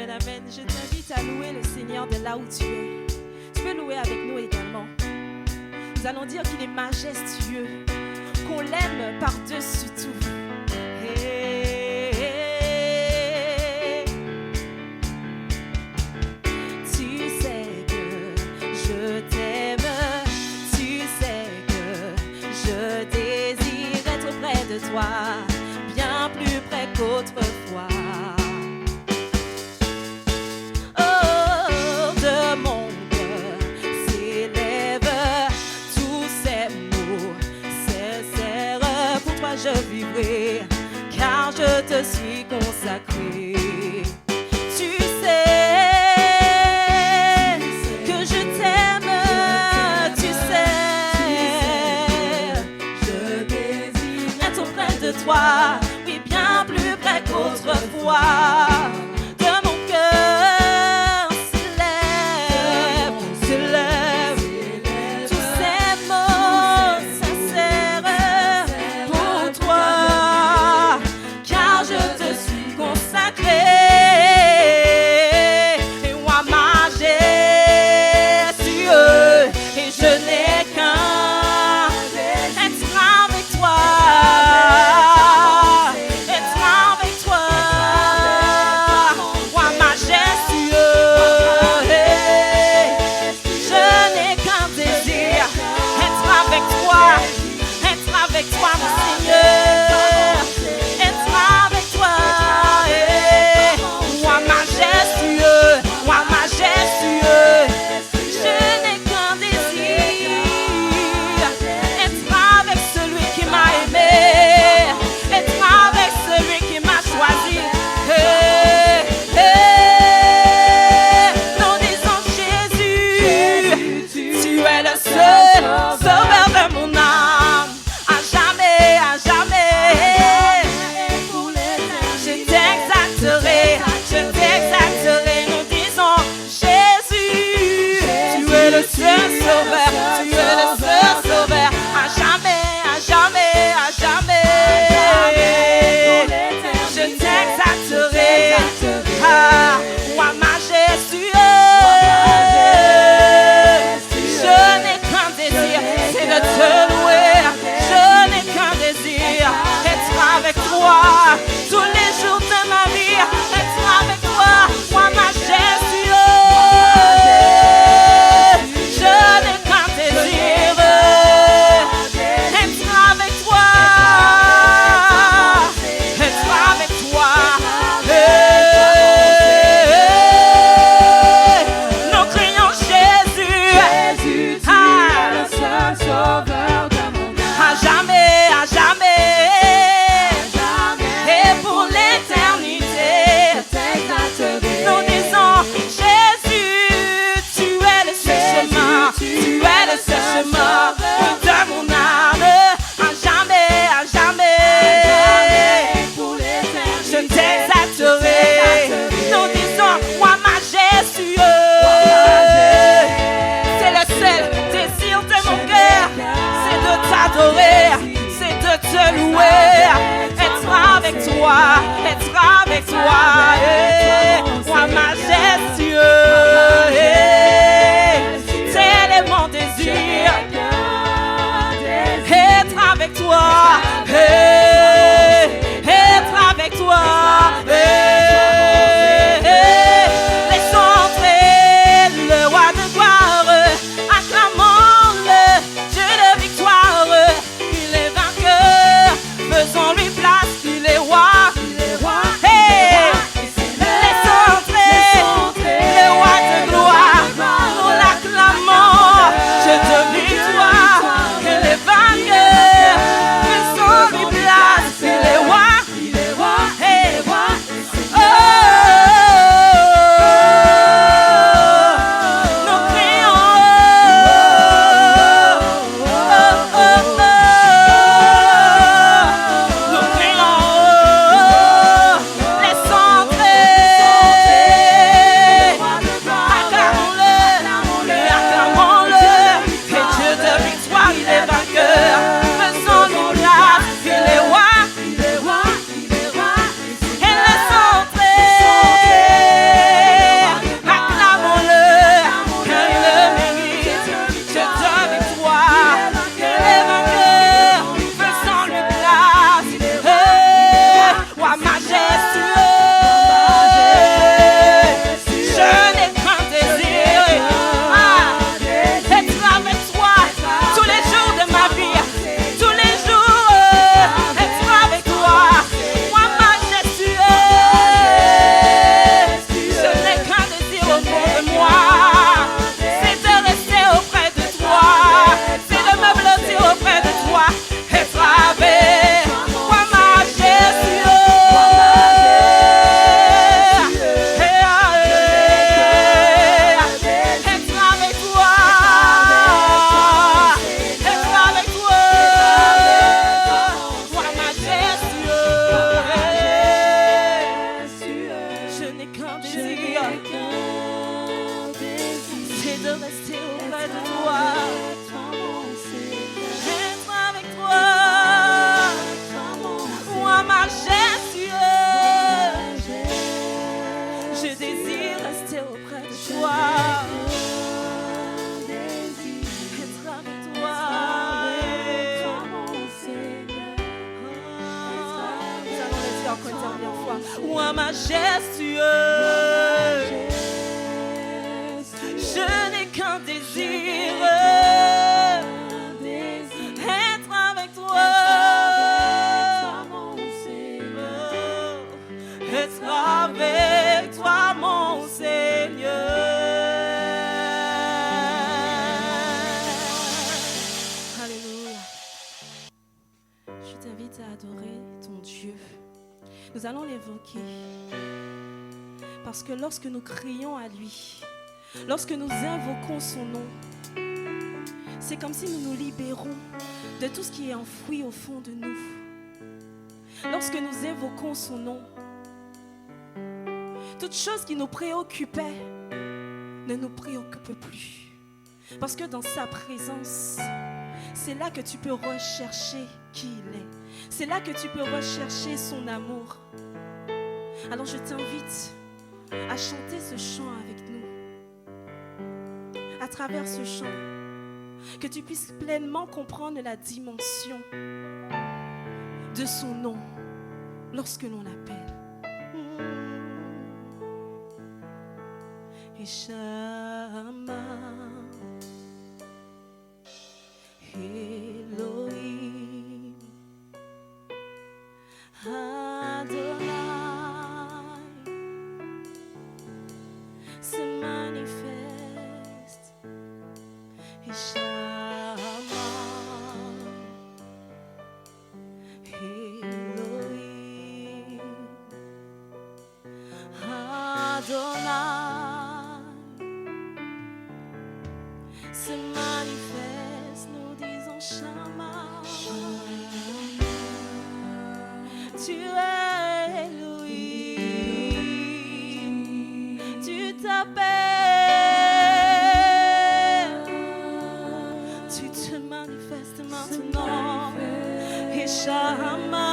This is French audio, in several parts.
Amen. Je t'invite à louer le Seigneur de là où tu es. Tu peux louer avec nous également. Nous allons dire qu'il est majestueux, qu'on l'aime par-dessus tout. Hey, hey. Tu sais que je t'aime, tu sais que je désire être près de toi, bien plus près qu'autrefois. Je vivrai, car je te suis consacré. Tu sais que je t'aime, tu sais, je désire être près de toi, oui, bien plus près qu'autrefois. De mon cœur s'élève tous ces mots sincères. Tous les jours de ma vie, être avec toi, moi majestueux. Je n'ai qu'un désir, être avec toi, être avec toi. Nous crions Jésus, le seul sauveur de mon âme. À jamais, à jamais. Nous disons Jésus, tu es le seul chemin, tu es le seul chemin de mon âme. À jamais, je t'exalterai. Nous disons moi majestueux. C'est le seul désir de mon cœur, c'est de t'adorer, c'est de te louer, être avec toi, être avec toi. Moi majestueux, tel est mon désir, être avec toi, être avec toi. Laissons entrer le roi de gloire, acclamons-le, Dieu de victoire. Il est vainqueur, faisons-lui place, il est roi. désire rester auprès de toi. Être avec toi. Nous allons le dire encore une dernière fois. Roi majestueux, je n'ai qu'un désir. Être avec toi. Être avec toi, mon Seigneur. Alléluia. Je t'invite à adorer ton Dieu. Nous allons l'évoquer. Parce que lorsque nous crions à lui, lorsque nous invoquons son nom, c'est comme si nous nous libérons de tout ce qui est enfoui au fond de nous. Lorsque nous évoquons son nom, toute chose qui nous préoccupait ne nous préoccupe plus. Parce que dans sa présence, c'est là que tu peux rechercher qui il est. C'est là que tu peux rechercher son amour. Alors je t'invite à chanter ce chant avec nous. À travers ce chant, que tu puisses pleinement comprendre la dimension de son nom lorsque l'on l'appelle. Shama Elohim Adonai se manifeste. Shama Elohim Adonai se manifeste, nous disons Shama. Tu es Elohim, tu t'appelles, tu te manifestes maintenant. Et Shama.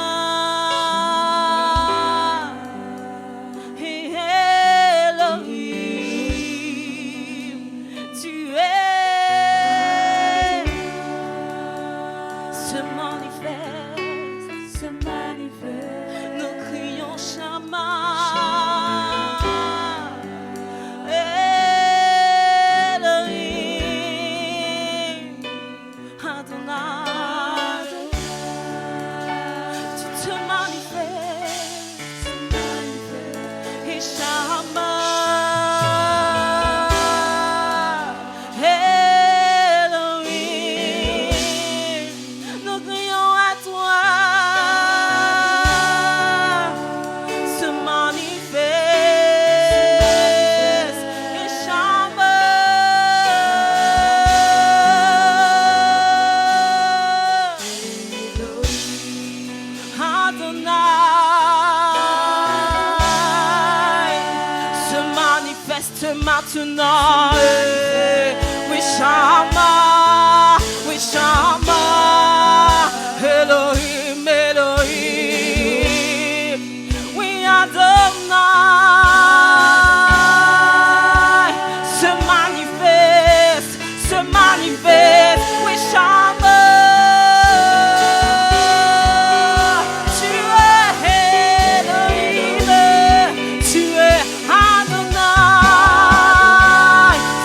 Maintenant, we Shama, Elohim, Elohim, we Adonai, se manifeste, we Shama. Tu es Elohim, tu es Adonai.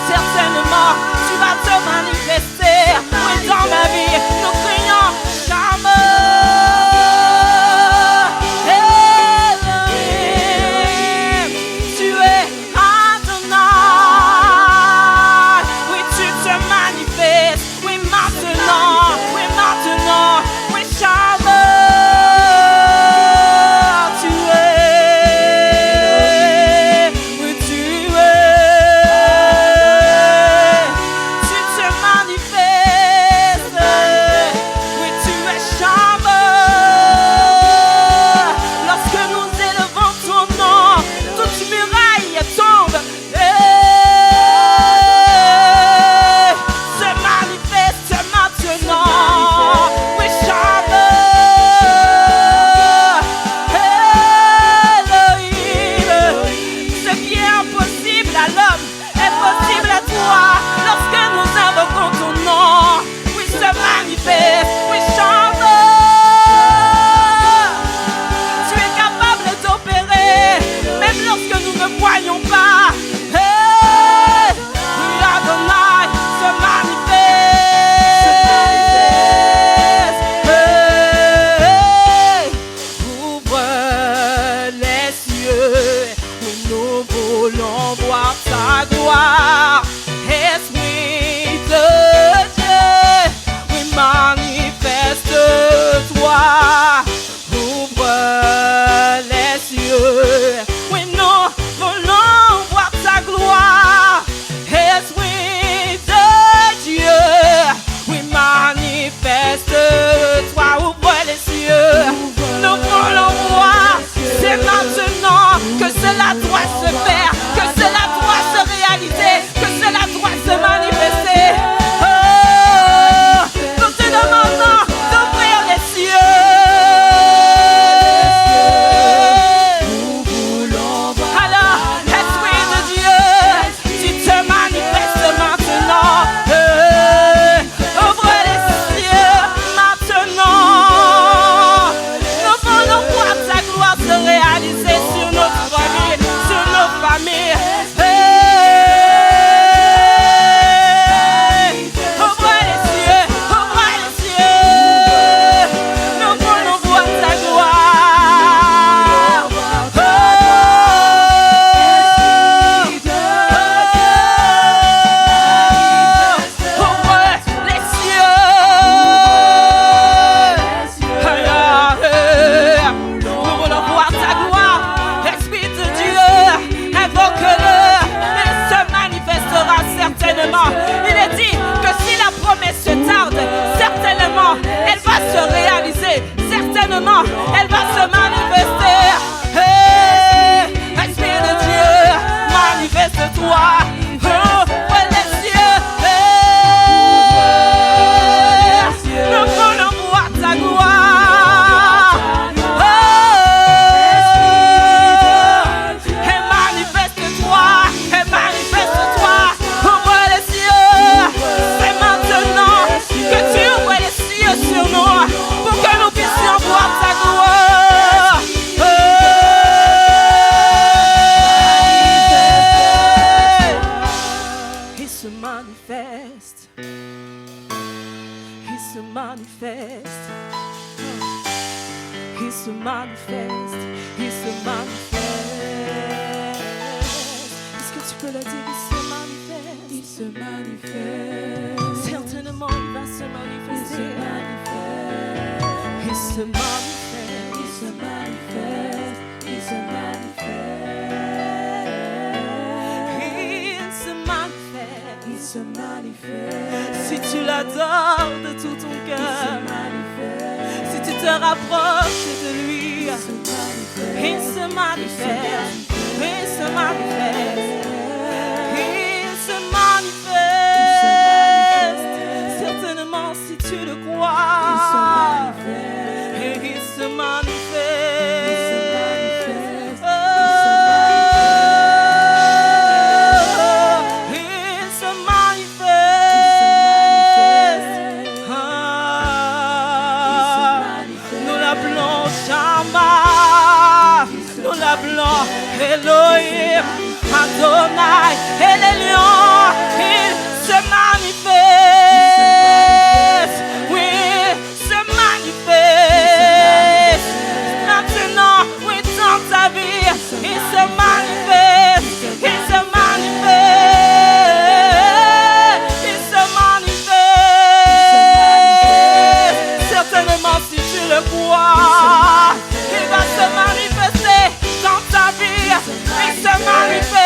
Certainement, tu vas te manifester. Oui, dans ma vie, nous crions Shama. ne voyons pas. Hey, Adonai se manifeste. Hey, ouvre les cieux, oui, nous voulons voir ta gloire. Esprit de Dieu, oui, manifeste-toi. Ouvre les cieux, oui, nous voulons voir ta gloire. Esprit de Dieu, oui, manifeste-toi. Ouvre les cieux, nous voulons voir. C'est maintenant que cela doit se faire, que cela doit se réaliser, que cela doit se manifester. Oh, nous te demandons d'ouvrir les cieux. Alors, Esprit de Dieu, tu te manifestes maintenant. Ouvre les cieux maintenant. Nous voulons voir ta gloire se réaliser sur notre famille, sur nos familles. Ouvre les cieux, ouvre les cieux. Nous voulons voir ta gloire. Ouvre les cieux. Nous voulons voir ta gloire. Esprit de Dieu, invoque-le, il se manifestera certainement. Il est dit que si la promesse se tarde, certainement elle va se réaliser, certainement elle va se manifester. Hey, Esprit de Dieu, manifeste-toi. Ouvre les cieux. Hey, nous voulons voir ta gloire. Et manifeste-toi, ouvre les cieux. C'est maintenant que tu ouvres les cieux sur nous pour que nous puissions voir ta gloire. Il se manifeste, il se manifeste. Il se manifeste, il se manifeste. Est-ce que tu peux le dire? Il se manifeste. Certainement, il va se manifester. Il se manifeste. Il se manifeste. Il se manifeste. Il se manifeste. Si tu l'adores de tout ton cœur, si tu te rapproches de lui, il se manifeste. Il se manifeste. Il se manifeste. Certainement, si tu le crois, et il se manifeste. Il se manifeste. Nous l'appelons Shama, nous l'appelons Elohim, Adonai, et les lions, il se manifeste. Oui, il se manifeste. Maintenant, oui, dans ta vie, il se manifeste. Il se manifeste. Il se manifeste. Certainement, si tu le crois, il va se manifester dans ta vie. Il se manifeste.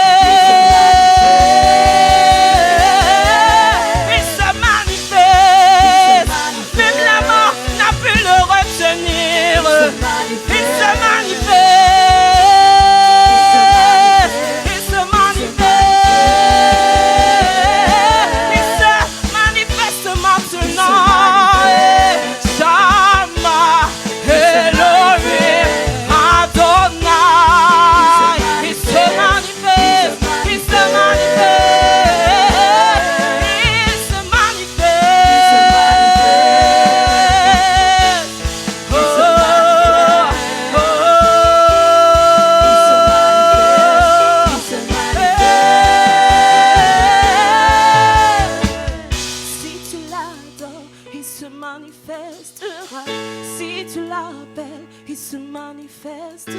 manifestera.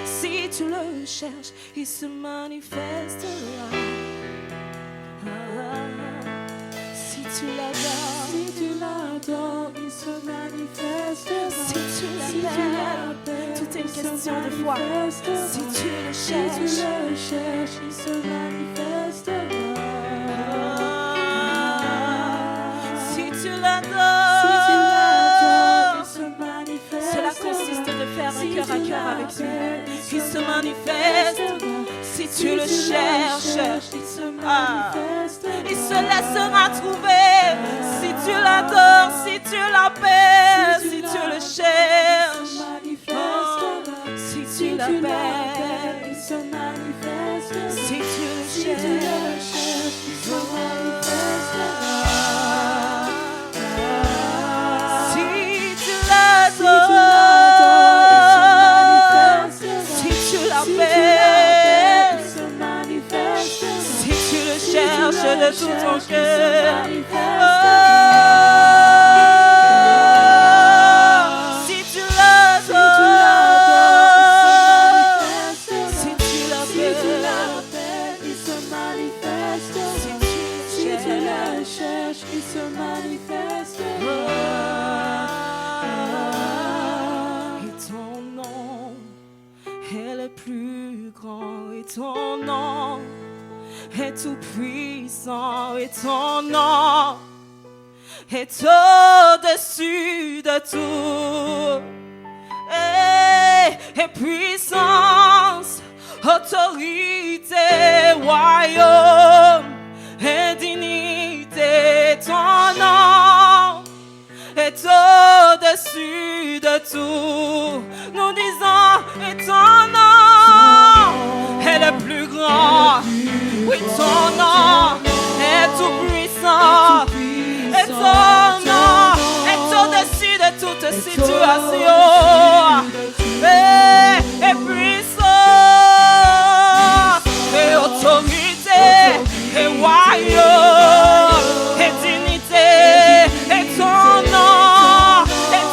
Si tu le cherches, il se manifestera. Si tu l'adores, il se manifestera. si tu l'appelles, tout est une question de foi. Si tu le cherches, il se manifestera. Si tu l'adores, il se manifestera. cela consiste de faire un cœur à cœur avec lui. Il se manifeste. Si tu le cherches, il se laissera trouver. Si tu l'adores, si tu l'appelles, si tu le cherches, si tu l'appelles, il se manifeste. si tu le il se manifestera. Si tu l'adores, si tu l'appelles, si tu le cherches de tout ton cœur, si tu l'adores, si tu l'appelles, il se manifeste. si tu le cherches, il se manifeste. Et ton nom est le plus grand, et ton nom est tout puissant, et ton nom est au-dessus de tout. Et puissance, autorité, royaume et dignité, ton nom est au-dessus de tout. Nous disons, et ton nom est le plus grand. Oui, ton nom est tout puissant. Et ton nom est au-dessus de toute situation. Et puissant, et autorité, et royaume, et dignité. Et ton nom est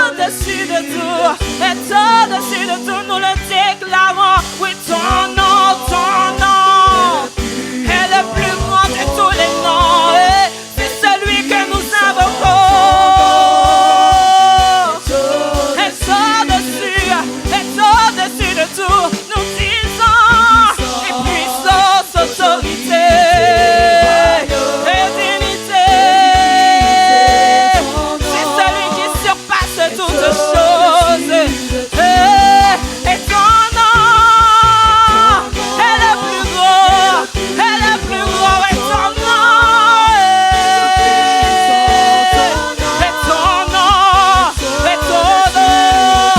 au-dessus de tout. Est au-dessus de tout, nous le déclarons. Oui, ton nom est le plus grand de tous les noms. Et c'est celui que nous invoquons. Est au-dessus de tout. Nous disons, et puissance, autorité, et dignité. C'est celui qui surpasse toutes choses. Et ton nom est le plus gros, est le plus gros. Et ton nom est ton nom, est ton nom,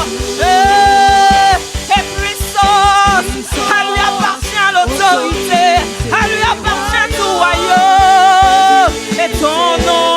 est puissance. À lui appartient l'autorité, à lui appartient tout royaume. Et ton nom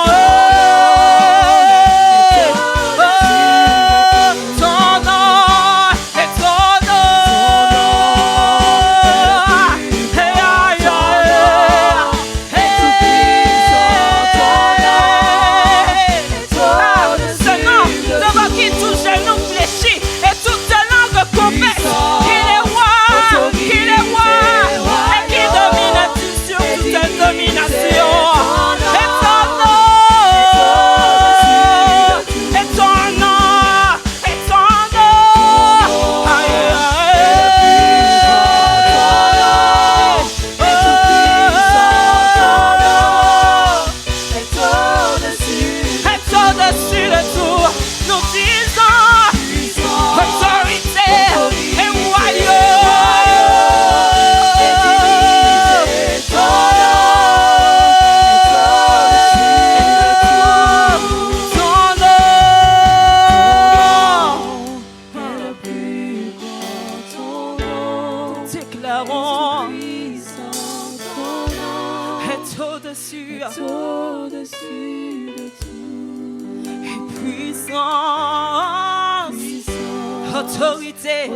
autorité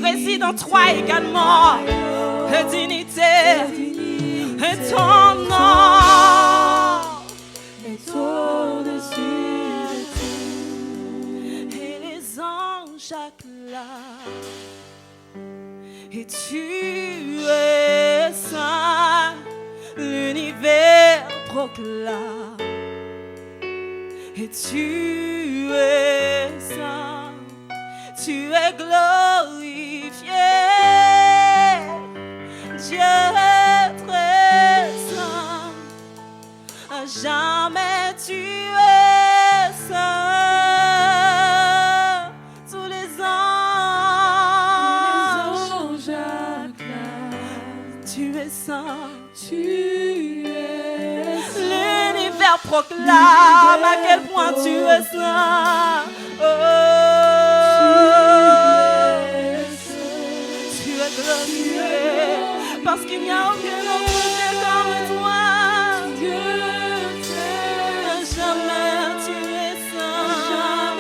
réside en toi également. Et dignité, et ton nom est au-dessus de tout. Et les Jacques là. Et tu es saint, l'univers proclame. Et tu es saint, tu es glorifié. Dieu très saint, à jamais tu es saint. Tous les anges acclament. Tu es saint, Tu es saint. l'univers proclame à quel point tu es saint. Oh, tu es glorifié, parce qu'il n'y a aucun autre Dieu comme toi. Jamais tu es saint.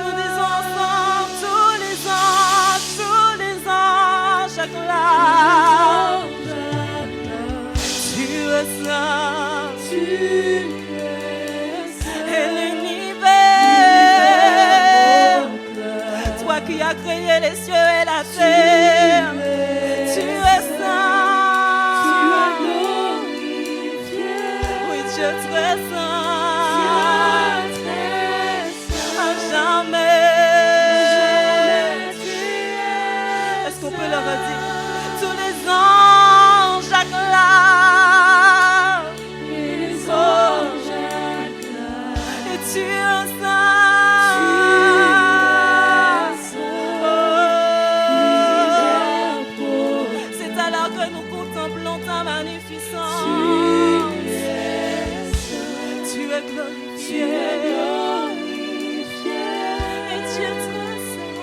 Nous disons ensemble, tous les anges acclament. Tu es saint. Et l'univers, toi qui as créé les cieux et la terre, tu es saint. Oui, Dieu très saint, à jamais. Est-ce qu'on peut le redire? Tous les anges acclament. Et tu es saint. Oh, c'est alors que nous contemplons ta magnificence. Tu es glorifié. Et Dieu très saint.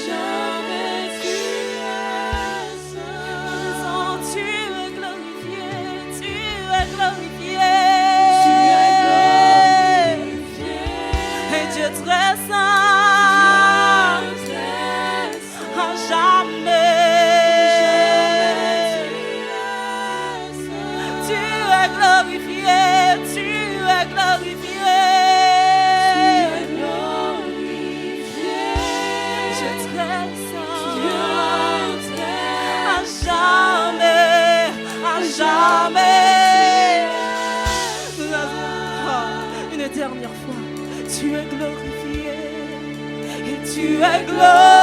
Jamais tu es saint. Tu es glorifié. Tu es glorifié. Et Dieu très saint. À jamais. Tu es glorifié. Tu es glorifié. Dieu très saint. À jamais. À jamais. Nous avons une dernière fois. Tu es glorifié. Et tu es glorifié.